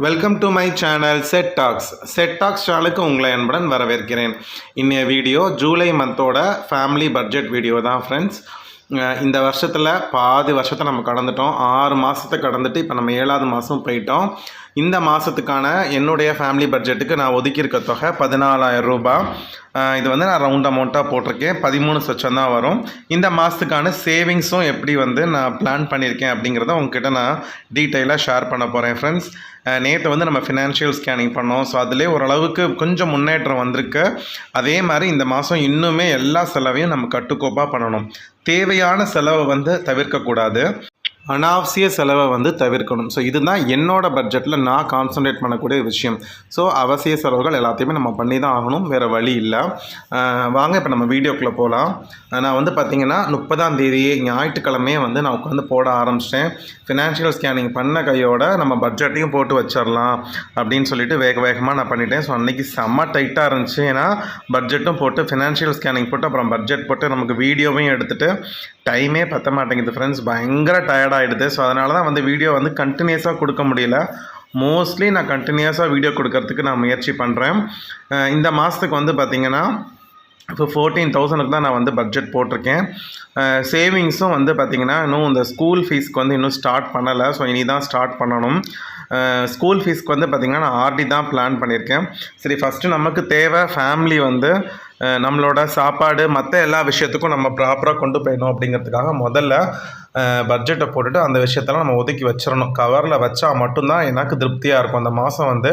Welcome to my channel set talks. Set talks சேனலுக்கு உங்களை அன்புடன் வரவேற்கிறேன். இன்னைய வீடியோ ஜூலை மந்தோட ஃபேமிலி பட்ஜெட் வீடியோ தான் ஃப்ரெண்ட்ஸ். இந்த வருஷத்தில் பாதி வருஷத்தை நம்ம கடந்துட்டோம். 6 மாதத்தை கடந்துட்டு இப்போ நம்ம 7வது மாதம் போயிட்டோம். இந்த மாதத்துக்கான என்னுடைய ஃபேமிலி பட்ஜெட்டுக்கு நான் ஒதுக்கியிருக்க தொகை 14,000 ரூபாய். இது வந்து நான் ரவுண்ட் அமௌண்ட்டாக போட்டிருக்கேன். 13 சொச்சம் தான் வரும். இந்த மாதத்துக்கான சேவிங்ஸும் எப்படி வந்து நான் பிளான் பண்ணியிருக்கேன் அப்படிங்கிறத உங்ககிட்ட நான் டீட்டெயிலாக ஷேர் பண்ண போகிறேன் ஃப்ரெண்ட்ஸ். நேற்று வந்து நம்ம ஃபினான்ஷியல் ஸ்கேனிங் பண்ணோம். ஸோ அதிலே ஓரளவுக்கு கொஞ்சம் முன்னேற்றம் வந்திருக்கு. அதே மாதிரி இந்த மாதம் இன்னுமே எல்லா செலவையும் நம்ம கட்டுக்கோப்பாக பண்ணணும். தேவையான செலவை வந்து தவிர்க்கக்கூடாது, அனாவசிய செலவை வந்து தவிர்க்கணும். ஸோ இதுதான் என்னோடய பட்ஜெட்டில் நான் கான்சன்ட்ரேட் பண்ணக்கூடிய விஷயம். ஸோ அவசிய செலவுகள் எல்லாத்தையுமே நம்ம பண்ணி தான் ஆகணும், வேறு வழி இல்லை. வாங்க இப்போ நம்ம வீடியோக்குள்ளே போகலாம். நான் வந்து பார்த்திங்கன்னா 30ஆம் தேதி ஞாயிற்றுக்கிழமையே வந்து நான் உட்காந்து போட ஆரம்பிச்சிட்டேன். ஃபினான்ஷியல் ஸ்கேனிங் பண்ண கையோட நம்ம பட்ஜெட்டையும் போட்டு வச்சிடலாம் அப்படின்னு சொல்லிட்டு வேகமாக நான் பண்ணிட்டேன். ஸோ அன்றைக்கி செம்ம டைட்டாக இருந்துச்சு. ஏன்னா பட்ஜெட்டும் போட்டு ஃபினான்ஷியல் ஸ்கேனிங் போட்டு அப்புறம் பட்ஜெட் போட்டு நமக்கு வீடியோவையும் எடுத்துகிட்டு டைமே பற்ற மாட்டேங்குது ஃப்ரெண்ட்ஸ். பயங்கர டயர்டாகிடுது. ஸோ அதனால தான் வந்து வீடியோ வந்து கண்டினியூஸாக கொடுக்க முடியல. மோஸ்ட்லி நான் கண்டினியூஸாக வீடியோ கொடுக்கறதுக்கு நான் முயற்சி பண்ணுறேன். இந்த மாதத்துக்கு வந்து பார்த்திங்கன்னா இப்போ 14,000க்கு தான் நான் வந்து பட்ஜெட் போட்டிருக்கேன். சேவிங்ஸும் வந்து பார்த்திங்கன்னா இன்னும் இந்த ஸ்கூல் ஃபீஸ்க்கு வந்து இன்னும் ஸ்டார்ட் பண்ணலை. ஸோ இனி தான் ஸ்டார்ட் பண்ணணும். ஸ்கூல் ஃபீஸ்க்கு வந்து பார்த்திங்கன்னா நான் ஆர்டி தான் பிளான் பண்ணியிருக்கேன். சரி, ஃபஸ்ட்டு நமக்கு தேவை ஃபேமிலி வந்து நம்மளோட சாப்பாடு மற்ற எல்லா விஷயத்துக்கும் நம்ம ப்ராப்பராக கொண்டு போயிடணும். அப்படிங்கிறதுக்காக முதல்ல பட்ஜெட்டை போட்டுட்டு அந்த விஷயத்தெல்லாம் நம்ம ஒதுக்கி வச்சிடணும். கவரில் வச்சா மட்டும்தான் எனக்கு திருப்தியாக இருக்கும். அந்த மாதம் வந்து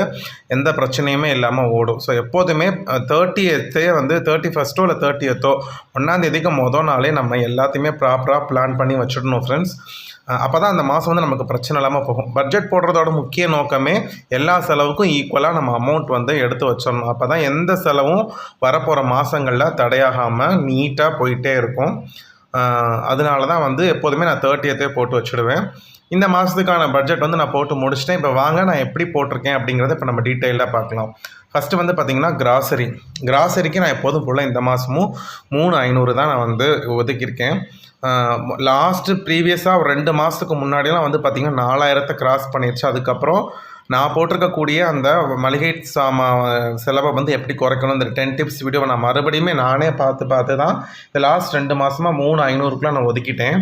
எந்த பிரச்சனையுமே இல்லாமல் ஓடும். ஸோ எப்போதுமே 30th வந்து 31st இல்லை 30th 1ஆம் தேதிக்கு மொதல் நாளே நம்ம எல்லாத்தையுமே ப்ராப்பராக பிளான் பண்ணி வச்சிடணும் ஃப்ரெண்ட்ஸ். அப்போ தான் அந்த மாதம் வந்து நமக்கு பிரச்சனை இல்லாமல் போகும். பட்ஜெட் போடுறதோட முக்கிய நோக்கமே எல்லா செலவுக்கும் ஈக்குவலாக நம்ம அமௌண்ட் வந்து எடுத்து வச்சிடணும். அப்போ தான் எந்த செலவும் வரப்போகிற மாதங்களில் தடையாகாமல் நீட்டாக போயிட்டே இருக்கும். அதனால தான் வந்து எப்போதுமே நான் 30th போட்டு வச்சுடுவேன். இந்த மாதத்துக்கான பட்ஜெட் வந்து நான் போட்டு முடிச்சிட்டேன். இப்போ வாங்க நான் எப்படி போட்டிருக்கேன் அப்படிங்கிறத இப்போ நம்ம டீட்டெயிலாக பார்க்கலாம். ஃபஸ்ட்டு வந்து பார்த்திங்கன்னா கிராசரிக்கு நான் எப்போதும் போல் இந்த மாதமும் 3,500 தான் நான் வந்து ஒதுக்கியிருக்கேன். ப்ரீவியஸாக ஒரு 2 மாதத்துக்கு முன்னாடியெல்லாம் வந்து பார்த்திங்கன்னா 4,000 கிராஸ் பண்ணிடுச்சு. அதுக்கப்புறம் நான் போட்டிருக்கக்கூடிய அந்த மளிகை செலவை வந்து எப்படி குறைக்கணும், இந்த 10 டிப்ஸ் வீடியோவை நான் மறுபடியுமே நானே பார்த்து தான் இந்த லாஸ்ட் 2 மாதமாக 3,500க்குலாம் நான் ஒதுக்கிட்டேன்.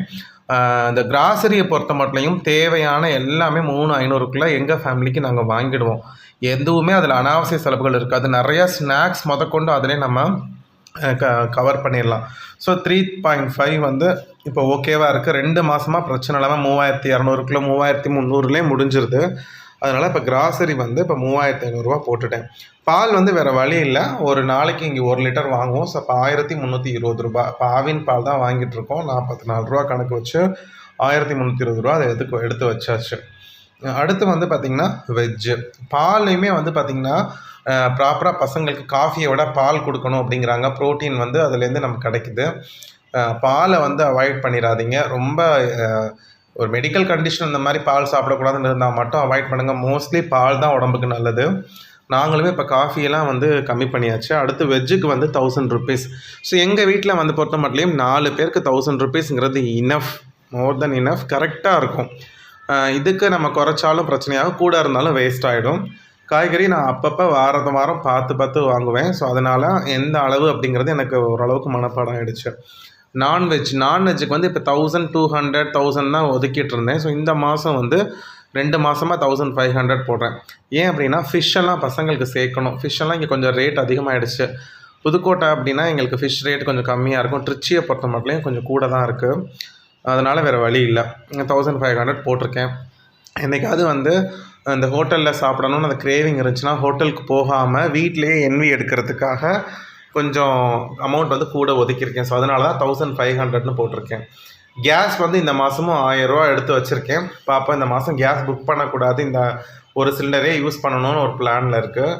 இந்த கிராசரியை பொறுத்த மட்டும் தேவையான எல்லாமே 3,500க்குள்ளே எங்கள் ஃபேமிலிக்கு நாங்கள் வாங்கிடுவோம். எதுவுமே அதில் அனாவசிய செலவுகள் இருக்காது. நிறையா ஸ்நாக்ஸ் முதற்கொண்டு அதிலே நம்ம கவர் பண்ணிடலாம். ஸோ 3.5 வந்து இப்போ ஓகேவாக இருக்குது. 2 மாதமாக பிரச்சனை இல்லாமல் 3,200க்குள்ளே 3,300லேயே முடிஞ்சிருது. அதனால் இப்போ கிராசரி வந்து இப்போ 3,500 போட்டுட்டேன். பால் வந்து வேறு வழி இல்லை. ஒரு நாளைக்கு இங்கே 1 லிட்டர் வாங்குவோம். ஸோ இப்போ 1,320 ரூபா. இப்போ ஆவின் பால் தான் வாங்கிட்டு இருக்கோம். 44 ரூபா கணக்கு வச்சு 1,320 ரூபா அதை எடுத்து வச்சாச்சு. அடுத்து வந்து பார்த்திங்கன்னா வெஜ்ஜு பால்லையுமே வந்து பார்த்திங்கன்னா ப்ராப்பராக பசங்களுக்கு காஃபியை விட பால் கொடுக்கணும் அப்படிங்கிறாங்க. ப்ரோட்டீன் வந்து அதுலேருந்து நமக்கு கிடைக்குது. பாலை வந்து அவாய்ட் பண்ணிடாதீங்க. ரொம்ப ஒரு மெடிக்கல் கண்டிஷன் இந்த மாதிரி பால் சாப்பிடக்கூடாதுன்னு இருந்தால் மட்டும் அவாய்ட் பண்ணுங்கள். மோஸ்ட்லி பால் தான் உடம்புக்கு நல்லது. நாங்களுமே இப்போ காஃபியெல்லாம் வந்து கம்மி பண்ணியாச்சு. அடுத்து வெஜ்ஜுக்கு வந்து 1,000 ருபீஸ். ஸோ எங்கள் வீட்டில் வந்து பொறுத்த மட்டும் 4 பேருக்கு 1,000 ருபீஸுங்கிறது இனஃப், மோர் தென் இனஃப், கரெக்டாக இருக்கும். இதுக்கு நம்ம குறைச்சாலும் பிரச்சனையாகும், கூட இருந்தாலும் வேஸ்ட் ஆகிடும். காய்கறி நான் அப்பப்போ வாரம் பார்த்து வாங்குவேன். ஸோ அதனால் எந்த அளவு அப்படிங்கிறது எனக்கு ஓரளவுக்கு மனப்பாடம் ஆகிடுச்சு. நான்வெஜ்ஜுக்கு வந்து இப்போ 1,200 1,000 தான் ஒதுக்கிட்டு இருந்தேன். ஸோ இந்த மாதம் வந்து 2 மாதமாக 1,500 போடுறேன். ஏன் அப்படின்னா ஃபிஷ்ஷெல்லாம் பசங்களுக்கு சேர்க்கணும். ஃபிஷ்ஷெல்லாம் இங்கே கொஞ்சம் ரேட் அதிகமாகிடுச்சு. புதுக்கோட்டை அப்படின்னா எங்களுக்கு ஃபிஷ் ரேட் கொஞ்சம் கம்மியாக இருக்கும். ட்ரிச்சியை பொறுத்த மட்டும் கொஞ்சம் கூட தான் இருக்குது. அதனால் வேறு வழி இல்லை. 1,500 போட்டிருக்கேன். என்றைக்காவது வந்து அந்த ஹோட்டலில் சாப்பிடணும்னு அந்த கிரேவிங் இருந்துச்சுன்னா ஹோட்டலுக்கு போகாமல் வீட்டிலேயே என்வி எடுக்கிறதுக்காக கொஞ்சம் அமௌண்ட் வந்து கூட ஒதுக்கியிருக்கேன். ஸோ அதனால தான் 1,500ன்னு போட்டிருக்கேன். கேஸ் வந்து இந்த மாதமும் 1,000 ரூபா எடுத்து வச்சுருக்கேன். பாப்பா இந்த மாதம் கேஸ் புக் பண்ணக்கூடாது, இந்த ஒரு சிலிண்டரே யூஸ் பண்ணணும்னு ஒரு பிளானில் இருக்குது.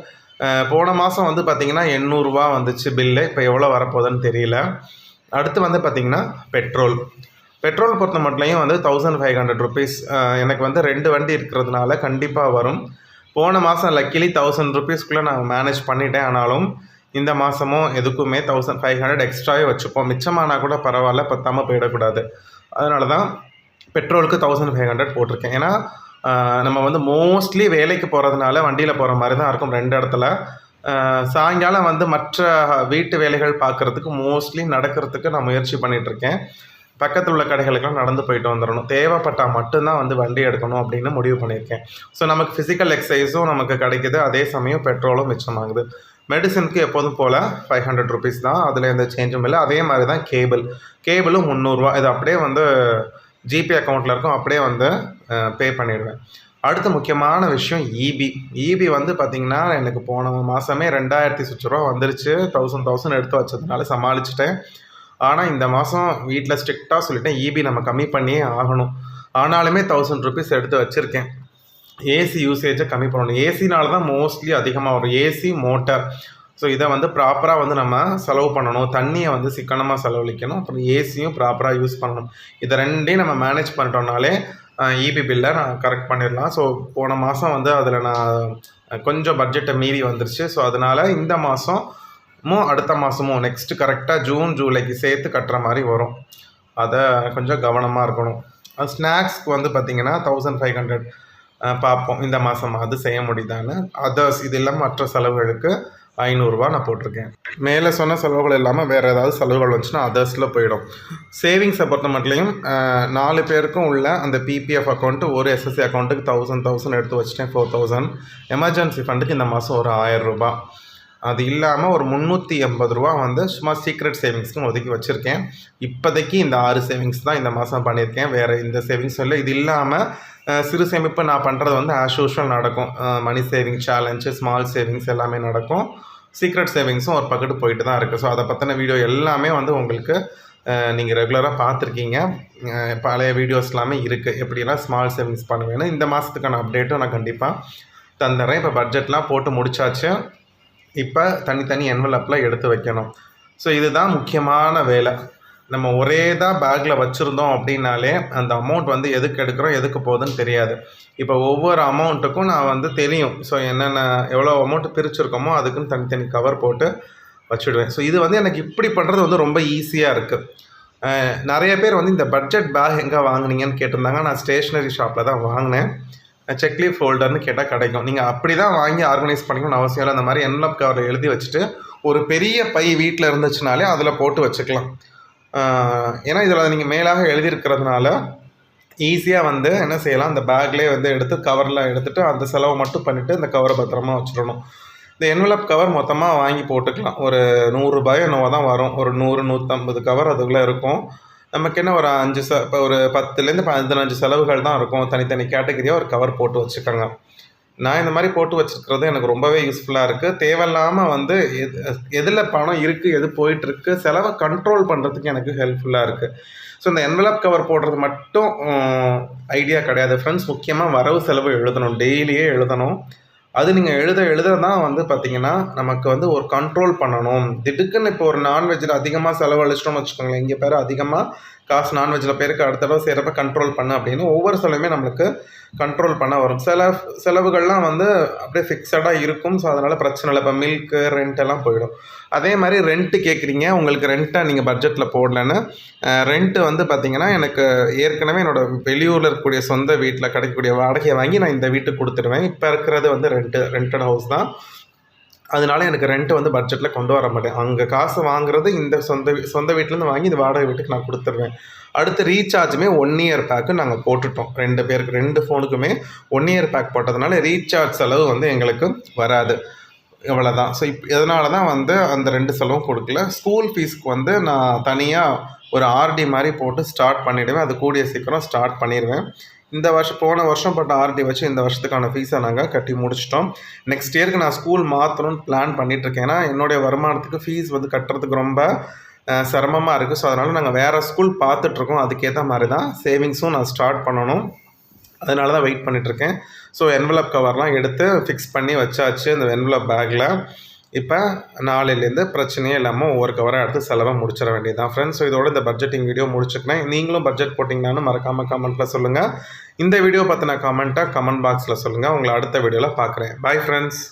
போன மாதம் வந்து பார்த்திங்கன்னா 800 ரூபா வந்துச்சு பில்லு. இப்போ எவ்வளோ வரப்போகுதுன்னு தெரியல. அடுத்து வந்து பார்த்திங்கன்னா பெட்ரோல் பொறுத்த மட்டும் வந்து 1,500 ருபீஸ். எனக்கு வந்து 2 வண்டி இருக்கிறதுனால கண்டிப்பாக வரும். போன மாதம் லக்கிலி 1,000 ருபீஸ்க்குள்ளே நான் மேனேஜ் பண்ணிட்டேன். ஆனாலும் இந்த மாதமும் எதுக்குமே 1,500 எக்ஸ்ட்ராவே வச்சுப்போம். மிச்சமானால் கூட பரவாயில்ல, பத்தாமல் போயிடக்கூடாது. அதனால தான் பெட்ரோலுக்கு 1,500 போட்டிருக்கேன். ஏன்னா நம்ம வந்து மோஸ்ட்லி வேலைக்கு போகிறதுனால வண்டியில் போகிற மாதிரி தான் இருக்கும் 2 இடத்துல. சாயங்காலம் வந்து மற்ற வீட்டு வேலைகள் பார்க்குறதுக்கு மோஸ்ட்லி நடக்கிறதுக்கு நான் முயற்சி பண்ணிகிட்ருக்கேன். பக்கத்தில் உள்ள கடைகளுக்கெல்லாம் நடந்து போயிட்டு வந்துடணும். தேவைப்பட்டால் மட்டும்தான் வந்து வண்டி எடுக்கணும் அப்படின்னு முடிவு பண்ணியிருக்கேன். ஸோ நமக்கு ஃபிசிக்கல் எக்ஸசைஸும் நமக்கு கிடைக்கிது, அதே சமயம் பெட்ரோலும் மிச்சமாகுது. மெடிசனுக்கு எப்போதும் போல் 500 ருபீஸ் தான், அதில் எந்த சேஞ்சும் இல்லை. அதே மாதிரி தான் கேபிளும் 300 இது அப்படியே வந்து ஜிபே அக்கௌண்ட்டில் இருக்கும், அப்படியே வந்து பே பண்ணிடுவேன். அடுத்த முக்கியமான விஷயம் இபி வந்து பார்த்திங்கன்னா எனக்கு போன மாதமே 2000 சுற்று ரூபா வந்துருச்சு. 1000 எடுத்து வச்சதுனால சமாளிச்சிட்டேன். ஆனால் இந்த மாதம் வீட்டில் ஸ்ட்ரிக்டாக சொல்லிட்டேன், இபி நம்ம கம்மி பண்ணியே ஆகணும். ஆனாலுமே 1000 ருபீஸ் எடுத்து வச்சுருக்கேன். ஏசி யூசேஜை கம்மி பண்ணணும். ஏசினால தான் மோஸ்ட்லி அதிகமாக வரும், ஏசி மோட்டார். ஸோ இதை வந்து ப்ராப்பராக வந்து நம்ம செலவு பண்ணணும். தண்ணியை வந்து சிக்கனமாக செலவழிக்கணும், அப்புறம் ஏசியும் ப்ராப்பராக யூஸ் பண்ணணும். இதை ரெண்டையும் நம்ம மேனேஜ் பண்ணிட்டோம்னாலே இபி பில்லை நான் கரெக்ட் பண்ணிடலாம். ஸோ போன மாதம் வந்து அதில் நான் கொஞ்சம் பட்ஜெட்டை மீறி வந்துருச்சு. ஸோ அதனால் இந்த மாதமும் அடுத்த மாதமும் நெக்ஸ்ட்டு கரெக்டாக ஜூன் ஜூலைக்கு சேர்த்து கட்டுற மாதிரி வரும். அதை கொஞ்சம் கவனமாக இருக்கணும். ஸ்நாக்ஸ்க்கு வந்து பார்த்திங்கன்னா 1500 பார்ப்போம் இந்த மாதம் அது செய்ய முடியுதான்னு. அதர்ஸ் இது இல்லாமல் மற்ற செலவுகளுக்கு 500 ரூபா நான் போட்டிருக்கேன். மேலே சொன்ன செலவுகள் இல்லாமல் வேறு ஏதாவது செலவுகள் வந்துச்சுன்னா அதர்ஸில் போயிடும். சேவிங்ஸை பொறுத்த மட்டும் 4 பேருக்கும் உள்ள அந்த பிபிஎஃப் அக்கௌண்ட்டு ஒரு எஸ்எஸ்சி அக்கௌண்ட்டுக்கு 1000 எடுத்து வச்சுட்டேன். 4000 எமர்ஜென்சி ஃபண்டுக்கு இந்த மாதம் ஒரு 1000 ரூபா. அது இல்லாமல் ஒரு 380 ரூபா வந்து சும்மா சீக்ரெட் சேவிங்ஸ்க்கு ஒதுக்கி வச்சுருக்கேன். இப்போதைக்கு இந்த 6 சேவிங்ஸ் தான் இந்த மாதம் பண்ணியிருக்கேன், வேறு இந்த சேவிங்ஸ் இல்லை. இது இல்லாமல் சிறு சேமிப்பு நான் பண்ணுறது வந்து ஆஸ் யூஷுவல் நடக்கும். Money saving challenge, small savings எல்லாமே நடக்கும். சீக்ரெட் சேவிங்ஸும் ஒரு பக்கெட்டு போயிட்டு தான் இருக்குது. ஸோ அதை பற்றின வீடியோ எல்லாமே வந்து உங்களுக்கு நீங்கள் ரெகுலராக பார்த்துருக்கீங்க. பழைய வீடியோஸ் எல்லாமே இருக்குது, எப்படிலாம் ஸ்மால் சேவிங்ஸ் பண்ணுவேன்னு. இந்த மாதத்துக்கான அப்டேட்டும் நான் கண்டிப்பாக தந்துடுறேன். இப்போ பட்ஜெட்லாம் போட்டு முடிச்சாச்சு. இப்போ தனித்தனி என்வலப்பில் எடுத்து வைக்கணும். ஸோ இதுதான் முக்கியமான வேலை. நம்ம ஒரே தான் பேக்கில் வச்சுருந்தோம் அப்படின்னாலே அந்த அமௌண்ட் வந்து எதுக்கு எடுக்கிறோம் எதுக்கு போகுதுன்னு தெரியாது. இப்போ ஒவ்வொரு அமௌண்ட்டுக்கும் நான் வந்து தெரியும். ஸோ என்னென்ன எவ்வளோ அமௌண்ட்டு பிரிச்சுருக்கோமோ அதுக்குன்னு தனித்தனி கவர் போட்டு வச்சுடுவேன். ஸோ இது வந்து எனக்கு இப்படி பண்ணுறது வந்து ரொம்ப ஈஸியாக இருக்குது. நிறைய பேர் வந்து இந்த பட்ஜெட் பேக் எங்கே வாங்கினீங்கன்னு கேட்டிருந்தாங்க. நான் ஸ்டேஷ்னரி ஷாப்பில் தான் வாங்கினேன். செக்லீஃப் ஃபோல்டர்னு கேட்டால் கிடைக்கும். நீங்கள் அப்படி தான் வாங்கி ஆர்கனைஸ் பண்ணிக்கணும்னு அவசியம் இல்லை. அந்த மாதிரி என்வலப் கவரில் எழுதி வச்சுட்டு ஒரு பெரிய பை வீட்டில் இருந்துச்சுனாலே அதில் போட்டு வச்சுக்கலாம். ஏன்னா இதில் நீங்கள் மேலாக எழுதியிருக்கிறதுனால ஈஸியாக வந்து என்ன செய்யலாம், அந்த பேக்லேயே வந்து எடுத்து கவரில் எடுத்துகிட்டு அந்த செலவை மட்டும் பண்ணிவிட்டு இந்த கவரை பத்திரமா வச்சுடணும். இந்த என்வலப் கவர் மொத்தமாக வாங்கி போட்டுக்கலாம். ஒரு 100 ரூபாயோ என்னவோ தான் வரும். ஒரு 100-150 கவர் அதுக்குள்ளே இருக்கும். நமக்கு என்ன ஒரு 5 இப்போ ஒரு 10லேருந்து 15 செலவுகள் தான் இருக்கும். தனித்தனி கேட்டகரியாக ஒரு கவர் போட்டு வச்சுக்கோங்க. நான் இந்த மாதிரி போட்டு வச்சுருக்கிறது எனக்கு ரொம்பவே யூஸ்ஃபுல்லாக இருக்குது. தேவையில்லாமல் வந்து எதில் பணம் இருக்குது, எது போயிட்டுருக்கு, செலவை கண்ட்ரோல் பண்ணுறதுக்கு எனக்கு ஹெல்ப்ஃபுல்லாக இருக்குது. ஸோ இந்த என்வலப் கவர் போடுறது மட்டும் ஐடியா கிடையாது ஃப்ரெண்ட்ஸ். முக்கியமாக வரவு செலவு எழுதணும், டெய்லியே எழுதணும். அது நீங்கள் எழுத தான் வந்து பார்த்திங்கன்னா நமக்கு வந்து ஒரு கண்ட்ரோல் பண்ணணும். திடுக்குன்னு இப்போ ஒரு நான்வெஜ்ஜில் அதிகமாக செலவழிச்சிட்டோம்னு வச்சுக்கோங்களேன், இங்கே பேர் அதிகமாக காசு நான்வெஜ்ஜில் பேருக்கு அடுத்த தடவை செய்கிறப்ப கண்ட்ரோல் பண்ண அப்படின்னு ஒவ்வொரு செலவுமே நம்மளுக்கு கண்ட்ரோல் பண்ண வரும். செலவுகள்லாம் வந்து அப்படியே ஃபிக்ஸடாக இருக்கும். ஸோ அதனால் பிரச்சனை இல்லை. இப்போ மில்க்கு ரெண்ட் எல்லாம் போயிடும். அதே மாதிரி ரெண்ட்டு கேட்குறீங்க, உங்களுக்கு ரெண்ட்டை நீங்கள் பட்ஜெட்டில் போடலன்னு. ரெண்ட்டு வந்து பார்த்திங்கன்னா எனக்கு ஏற்கனவே என்னோடய வெளியூரில் இருக்கக்கூடிய சொந்த வீட்டில் கிடைக்கக்கூடிய வாடகையை வாங்கி நான் இந்த வீட்டுக்கு கொடுத்துருவேன். இப்போ இருக்கிறது வந்து ரெண்டட் ஹவுஸ் தான். அதனால எனக்கு ரெண்ட்டு வந்து பட்ஜெட்டில் கொண்டு வர மாட்டேன். அங்கே காசு வாங்குறது இந்த சொந்த வீட்டிலேருந்து வாங்கி இந்த வாடகை வீட்டுக்கு நான் கொடுத்துருவேன். அடுத்து ரீசார்ஜுமே 1 இயர் பேக்கு நாங்கள் போட்டுட்டோம். 2 பேருக்கு 2 ஃபோனுக்குமே 1 இயர் பேக் போட்டதுனால ரீசார்ஜ் செலவு வந்து எங்களுக்கு வராது. இவ்வளோதான். ஸோ இதனால தான் வந்து அந்த 2 செலவும் கொடுக்கல. ஸ்கூல் ஃபீஸ்க்கு வந்து நான் தனியாக ஒரு ஆர்டி மாதிரி போட்டு ஸ்டார்ட் பண்ணிவிடுவேன். அது கூடிய சீக்கிரம் ஸ்டார்ட் பண்ணிடுவேன். போன வருஷம் போட்ட ஆர்டி வச்சு இந்த வருஷத்துக்கான ஃபீஸை நாங்கள் கட்டி முடிச்சிட்டோம். நெக்ஸ்ட் இயருக்கு நான் ஸ்கூல் மாற்றணும்னு பிளான் பண்ணிகிட்ருக்கேன். ஏன்னா என்னுடைய வருமானத்துக்கு ஃபீஸ் வந்து கட்டுறதுக்கு ரொம்ப சிரமமாக இருக்குது. ஸோ அதனால் நாங்கள் வேறு ஸ்கூல் பார்த்துட்ருக்கோம். அதுக்கேற்ற மாதிரி தான் சேவிங்ஸும் நான் ஸ்டார்ட் பண்ணணும். அதனால தான் வெயிட் பண்ணிகிட்ருக்கேன். ஸோ என்வலப் கவர்லாம் எடுத்து ஃபிக்ஸ் பண்ணி வச்சாச்சு இந்த என்வலப் பேக்கில். இப்போ நாளையிலேருந்து பிரச்சனையே இல்லாமல் ஒவ்வொரு கவராக எடுத்து செலவை முடிச்சிட வேண்டியது தான் ஃப்ரெண்ட்ஸ். ஸோ இதோட இந்த பட்ஜெட்டிங் வீடியோ முடிச்சுக்கிறேன். நீங்களும் பட்ஜெட் போட்டிங்கனாலும் மறக்காமல் கமெண்ட்டில் சொல்லுங்கள். இந்த வீடியோ பற்றின கமெண்ட் பாக்ஸில் சொல்லுங்கள். உங்களை அடுத்த வீடியோவில் பார்க்குறேன். Bye friends.